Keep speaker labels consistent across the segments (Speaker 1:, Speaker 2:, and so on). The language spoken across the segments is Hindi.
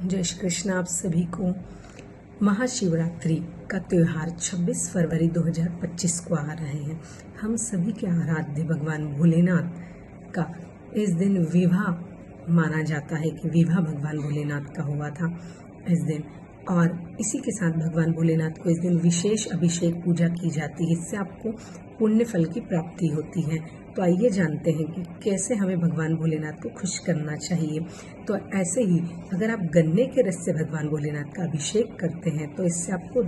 Speaker 1: जय श्री कृष्ण। आप सभी को महाशिवरात्रि का त्यौहार 26 फरवरी 2025 को आ रहे हैं। हम सभी के आराध्य भगवान भोलेनाथ का इस दिन विवाह माना जाता है कि विवाह भगवान भोलेनाथ का हुआ था इस दिन, और इसी के साथ भगवान भोलेनाथ को इस दिन विशेष अभिषेक पूजा की जाती है। इससे आपको पुण्य फल की प्राप्ति होती है। तो आइए जानते हैं कि कैसे हमें भगवान भोलेनाथ को खुश करना चाहिए। तो ऐसे ही अगर आप गन्ने के रस से भगवान भोलेनाथ का अभिषेक करते हैं तो इससे आपको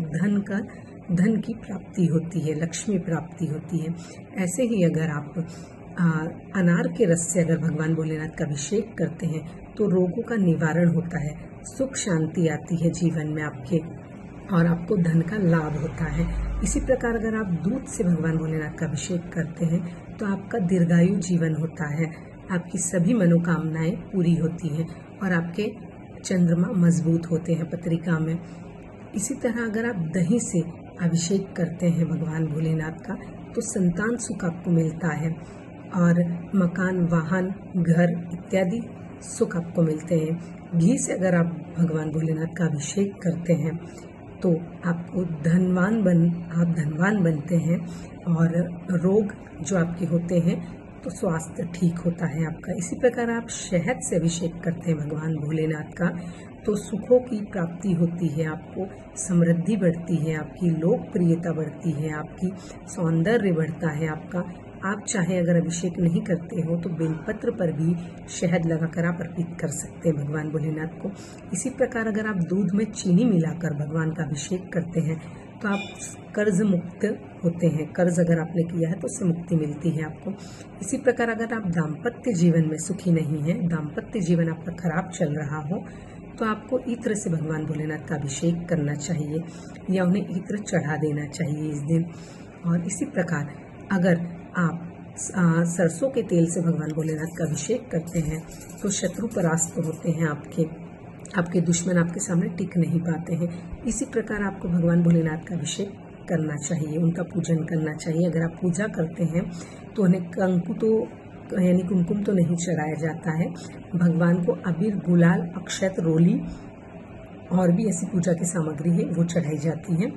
Speaker 1: धन की प्राप्ति होती है, लक्ष्मी प्राप्ति होती है। ऐसे ही अगर आप अनार के रस से अगर भगवान भोलेनाथ का अभिषेक करते हैं तो रोगों का निवारण होता है, सुख शांति आती है जीवन में आपके, और आपको धन का लाभ होता है। इसी प्रकार अगर आप दूध से भगवान भोलेनाथ का अभिषेक करते हैं तो आपका दीर्घायु जीवन होता है, आपकी सभी मनोकामनाएं पूरी होती हैं और आपके चंद्रमा मजबूत होते हैं पत्रिका में। इसी तरह अगर आप दही से अभिषेक करते हैं भगवान भोलेनाथ का तो संतान सुख आपको मिलता है और मकान, वाहन, घर इत्यादि सुख आपको मिलते हैं। घी से अगर आप भगवान भोलेनाथ का अभिषेक करते हैं तो आपको आप धनवान बनते हैं और रोग जो आपके होते हैं तो स्वास्थ्य ठीक होता है आपका। इसी प्रकार आप शहद से अभिषेक करते हैं भगवान भोलेनाथ का तो सुखों की प्राप्ति होती है, आपको समृद्धि बढ़ती है, आपकी लोकप्रियता बढ़ती है, आपकी सौंदर्य बढ़ता है आपका। आप चाहे अगर अभिषेक नहीं करते हो तो बेलपत्र पर भी शहद लगाकर आप अर्पित कर सकते हैं भगवान भोलेनाथ को। इसी प्रकार अगर आप दूध में चीनी मिलाकर भगवान का अभिषेक करते हैं तो आप कर्ज मुक्त होते हैं। कर्ज अगर आपने किया है तो उससे मुक्ति मिलती है आपको। इसी प्रकार अगर आप दाम्पत्य जीवन में सुखी नहीं हैं, दाम्पत्य जीवन आपका खराब चल रहा हो तो आपको इत्र से भगवान भोलेनाथ का अभिषेक करना चाहिए या उन्हें इत्र चढ़ा देना चाहिए इस दिन। और इसी प्रकार अगर आप सरसों के तेल से भगवान भोलेनाथ का अभिषेक करते हैं तो शत्रु परास्त होते हैं आपके दुश्मन आपके सामने टिक नहीं पाते हैं। इसी प्रकार आपको भगवान भोलेनाथ का अभिषेक करना चाहिए, उनका पूजन करना चाहिए। अगर आप पूजा करते हैं तो उन्हें कुमकुम तो नहीं चढ़ाया जाता है। भगवान को अबीर, गुलाल, अक्षत, रोली और भी ऐसी पूजा की सामग्री है वो चढ़ाई जाती है।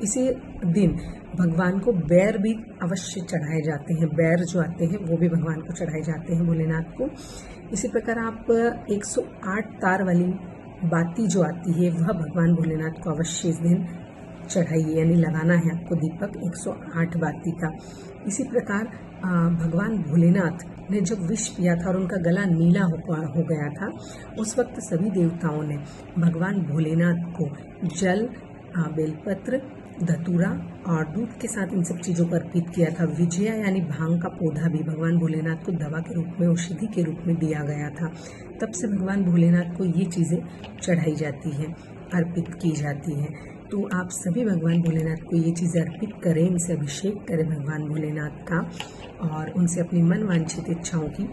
Speaker 1: इसी दिन भगवान को बैर भी अवश्य चढ़ाए जाते हैं। बैर जो आते हैं वो भी भगवान को चढ़ाए जाते हैं भोलेनाथ को। इसी प्रकार आप 108 तार वाली बाती जो आती है वह भगवान भोलेनाथ को अवश्य इस दिन चढ़ाइए, यानी लगाना है आपको दीपक 108 बाती का। इसी प्रकार भगवान भोलेनाथ ने जब विष पिया था और उनका गला नीला हो गया था उस वक्त सभी देवताओं ने भगवान भोलेनाथ को जल, बेलपत्र, धतूरा और दूध के साथ इन सब चीज़ों को अर्पित किया था। विजया यानी भांग का पौधा भी भगवान भोलेनाथ को दवा के रूप में, औषधि के रूप में दिया गया था। तब से भगवान भोलेनाथ को ये चीज़ें चढ़ाई जाती हैं, अर्पित की जाती हैं। तो आप सभी भगवान भोलेनाथ को ये चीज़ें अर्पित करें, इनसे अभिषेक करें भगवान भोलेनाथ का और उनसे अपनी मन वांछित इच्छाओं की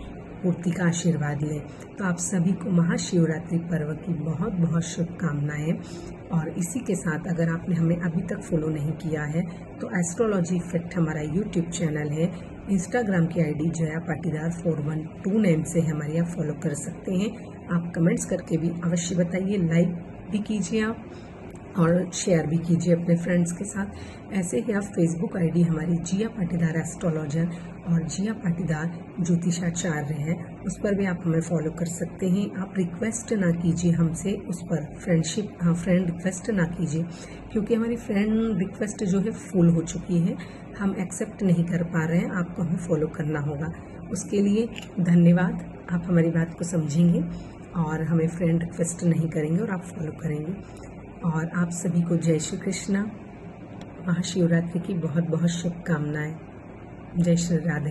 Speaker 1: पूर्ति का आशीर्वाद लें। तो आप सभी को महाशिवरात्रि पर्व की बहुत बहुत शुभकामनाएं। और इसी के साथ अगर आपने हमें अभी तक फॉलो नहीं किया है तो एस्ट्रोलॉजी इफेक्ट हमारा यूट्यूब चैनल है। इंस्टाग्राम की आईडी जया पाटीदार 412 से हमारे यहाँ फॉलो कर सकते हैं। आप कमेंट्स करके भी अवश्य बताइए, लाइक भी कीजिए आप और शेयर भी कीजिए अपने फ्रेंड्स के साथ। ऐसे ही आप फेसबुक आईडी हमारी जिया पाटीदार एस्ट्रोलॉजर और जिया पाटीदार ज्योतिषाचार्य है, उस पर भी आप हमें फॉलो कर सकते हैं। आप रिक्वेस्ट ना कीजिए हमसे उस पर, फ्रेंड रिक्वेस्ट ना कीजिए क्योंकि हमारी फ्रेंड रिक्वेस्ट जो है फुल हो चुकी है, हम एक्सेप्ट नहीं कर पा रहे हैं। आपको हमें फॉलो करना होगा, उसके लिए धन्यवाद। आप हमारी बात को समझेंगे और हमें फ्रेंड रिक्वेस्ट नहीं करेंगे और आप फॉलो करेंगे। और आप सभी को जय श्री कृष्णा, महाशिवरात्रि की बहुत बहुत शुभकामनाएं। जय श्री राधे।